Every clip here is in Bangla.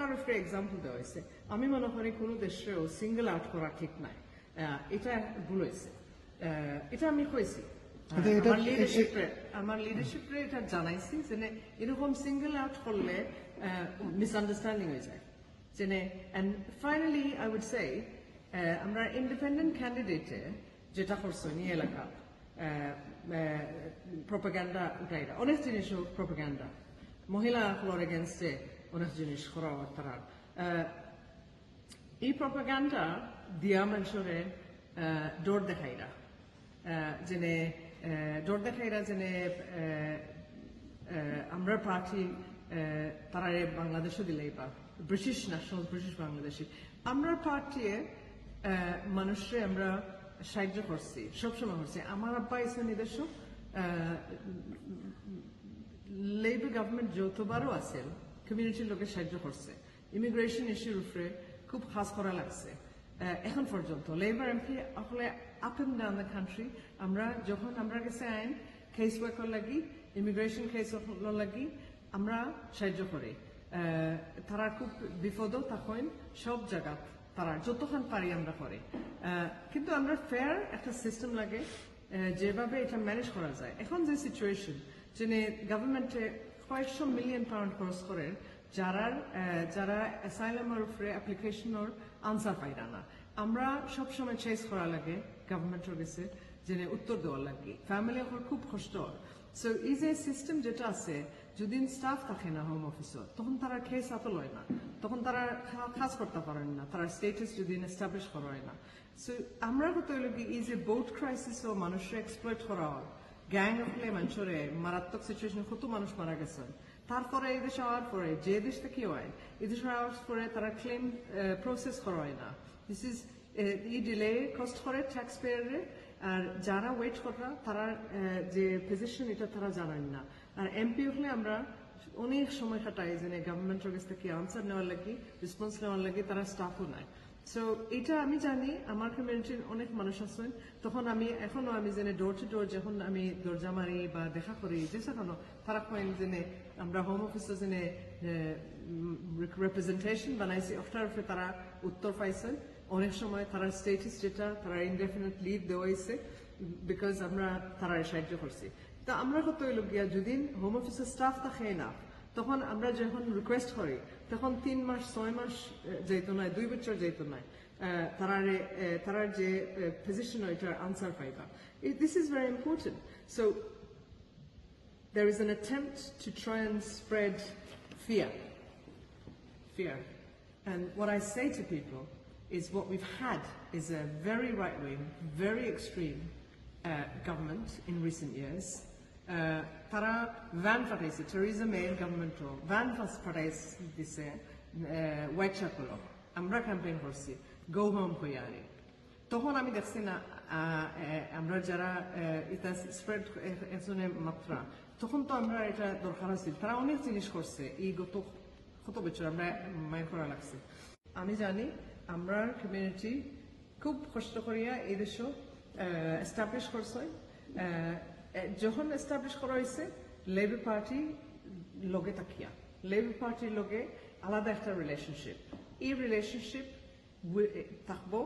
তার উপরে এক্সাম্পল দেওয়া হয়েছে আমি মনে করি কোনো দেশেও সিঙ্গেল আউট করা ঠিক নাই এটা ভুল হয়েছে এটা আমি কইছি আমার লিডারশিপে এটা জানাইছি যে এরকম সিঙ্গেল আউট করলে মিসআন্ডারস্ট্যান্ডিং হয়ে যায় যে and finally I would say আমরা ইন্ডিপেন্ডেন্ট ক্যান্ডিডেটে যেটা করছো নিয়ে এলাকা প্রোপাগান্ডা উঠাইরা অনেক জিনিসও প্রোপাগান্ডা মহিলা হলোর এগেনস্টে অনেক জিনিস করা তারা এই প্রোপাগান্ডা দিয়া মানুষের ডর দেখাইরা যেনে ডর দেখাইরা যেনে আমরা পার্টি তারা বাংলাদেশও দিলেই বা ব্রিটিশ ন্যাশনাল ব্রিটিশ বাংলাদেশি আমরা পার্টি মানুষরে আমরা সাহায্য করছি সবসময় করছি আমার আব্বা ইসে নিজস্ব লেবার গভর্নমেন্ট যতবারও আছে কমিউনিটির লোকের সাহায্য করছে ইমিগ্রেশন ইস্যুর উপরে খুব খাস করা লাগছে এখন পর্যন্ত লেবার এমপি আসলে up and down the country আমরা যখন আমরা গেছে আইন কেস ওয়ার্কার লাগি ইমিগ্রেশন কেস লাগি আমরা সাহায্য করি তারা খুব বিপদও তখন সব জায়গা তারা যতক্ষণ পারি আমরা করি কিন্তু আমরা ফেয়ার একটা সিস্টেম লাগে যেভাবে এটা ম্যানেজ করা যায় এখন যে সিচুয়েশন যে গভর্নমেন্টে কয়েকশো মিলিয়ন পাউন্ড খরচ করে যারা অ্যাসাইলামের উপরে অ্যাপ্লিকেশনের আনসার পাইরা না আমরা সবসময় চেস করা লাগে গভর্নমেন্টের কাছে যে উত্তর দেওয়ার লাগে ফ্যামিলি এখন খুব কষ্ট সো এই যে সিস্টেম যেটা আছে যদি স্টাফ থাকে না হোম অফিসে তখন তারা কেস এত লয় না তখন তারা কাজ করতে পারেন না তারা স্টেটাস যদি এস্টাবলিশ করা হয় না সো আমরা কত কি এই যে বোট ক্রাইসিস ও মানুষের এক্সপ্লয়েট করা হয় গ্যাং হলে মানুষের মারাত্মক সিচুয়েশন কত মানুষ মারা গেছেন তারপরে এই দেশে হওয়ার পরে যে দেশ থেকে হয় এই দেশে হওয়ার পরে তারা ক্লেম প্রসেস করা হয় না this is E delay cost করে ট্যাক্স পেয়ারে আর যারা ওয়েট করা তারা যে পজিশন এটা তারা জানেন না আর এমপি হলে আমরা অনেক সময় কাটাই যে গভর্নমেন্টের কাছ থেকে আনসার নেওয়ার লাগি রেসপন্স নেওয়ার লাগি তারা স্টাফও নেয় সো এটা আমি জানি আমার কমিউনিটির অনেক মানুষ আছেন তখন আমি এখনো আমি জেনে ডোর টু ডোর যখন আমি দরজা মারি বা দেখা করি যে সেখানে তারা কয়েন জেনে আমরা হোম অফিসে জেনে রিপ্রেজেন্টেশন বানাইছি ওটার উপরে তারা উত্তর পাইছেন অনেক সময় তারা স্টেটাস যেটা তারা ইনডেফিনিট লিভ দেওয়াইছে বিকজ আমরা তারা সাহায্য করছি তা আমরা কত হইল গিয়া যদি হোম অফিসের স্টাফ থাকে না তখন আমরা যখন রিকোয়েস্ট করি তখন 3 মাস 6 মাস যেত না 2 বছর যেত না তারা যে পজিশন ওইটার আনসার পাইবা this is very important so there is an attempt to try and spread fear and what I say to people is what we've had is a very right-wing very extreme government in recent years তারা ভ্যান পাঠাইছে টেরিজা মেয়ের গভর্নমেন্টও ভ্যান পাঠাইছে হোয়াইট চ্যাপেল আমরা ক্যাম্পেইন করছি গো হোম হইয়ারে তখন আমি দেখছি না আমরা যারা এটা স্প্রেড একজনের মাত্রা তখন তো আমরা এটা দরকার আছে তারা অনেক জিনিস করছে এই কত বছর আমরা মাইন্ড করা লাগছে আমি জানি আমরা কমিউনিটি খুব কষ্ট করিয়া এই দেশও এস্টাবলিশ করছে যখন এস্টাবলিশ করা হয়েছে লেবার পার্টি লগে তাকিয়া লেবার পার্টির লগে আলাদা একটা রিলেশনশিপ এই রিলেশনশিপ থাকবো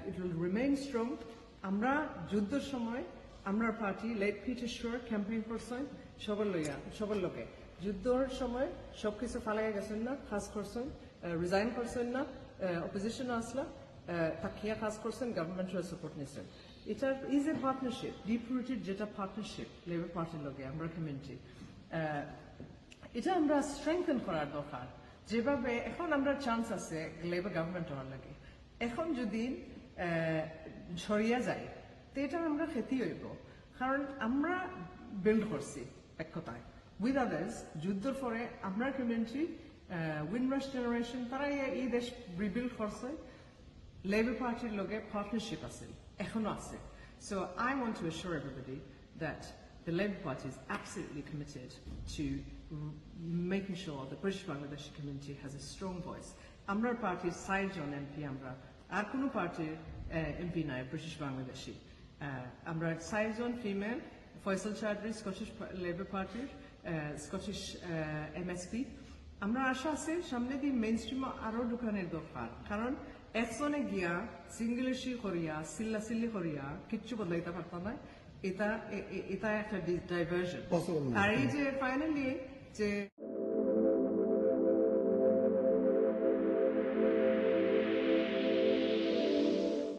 ইট উইল রিমেইন স্ট্রং আমরা যুদ্ধের সময় আমরা পার্টি লেট পিটার শোর ক্যাম্পেইন করছেন সবার লোকে যুদ্ধের সময় সবকিছু ফালাই গেছেন না কাজ করছেন রিজাইন করছেন না অপোজিশন আসলা তাকিয়া কাজ করছেন গভর্নমেন্টের সাপোর্ট নিচ্ছেন এটার is a partnership deep rooted যেটা পার্টনারশিপ লেবার পার্টির লগে আমরা কমিউনিটি এটা আমরা স্ট্রেংথেন করার দরকার যেভাবে এখন আমরা চান্স আছে লেবার গভর্নমেন্ট হওয়ার লাগে এখন যদি ছড়িয়া যায় তো এটা আমরা ক্ষতি হইব কারণ আমরা বিল্ড করছি এক কথায় উইথ আদার্স যুদ্ধের পরে আমরা কমিউনিটি উইনরাশ জেনারেশন তারা এই দেশ রিবিল্ড করছে লেবার পার্টির লগে পার্টনারশিপ আছে এখনো আছে so I want to assure everybody that the Labour Party is absolutely committed to making sure the British Bangladeshi community has a strong voice amrar party side jon MP amra ar kono party MP নাই British Bangladeshi amra side jon female Faisal Chowdhury Scottish Labour Party Scottish MSP আমরা আশা আছে সামনে দিয়ে মেইন স্ট্রিম আরো ঢুকানোর দরকার কারণ একজনে গিয়া সিঙ্গেলেশি করিয়া সিল্লি করিয়া কিচ্ছু বদলাইতে পারত না এটা এটা একটা ডাইভার্সন আর এই যে ফাইনালি যে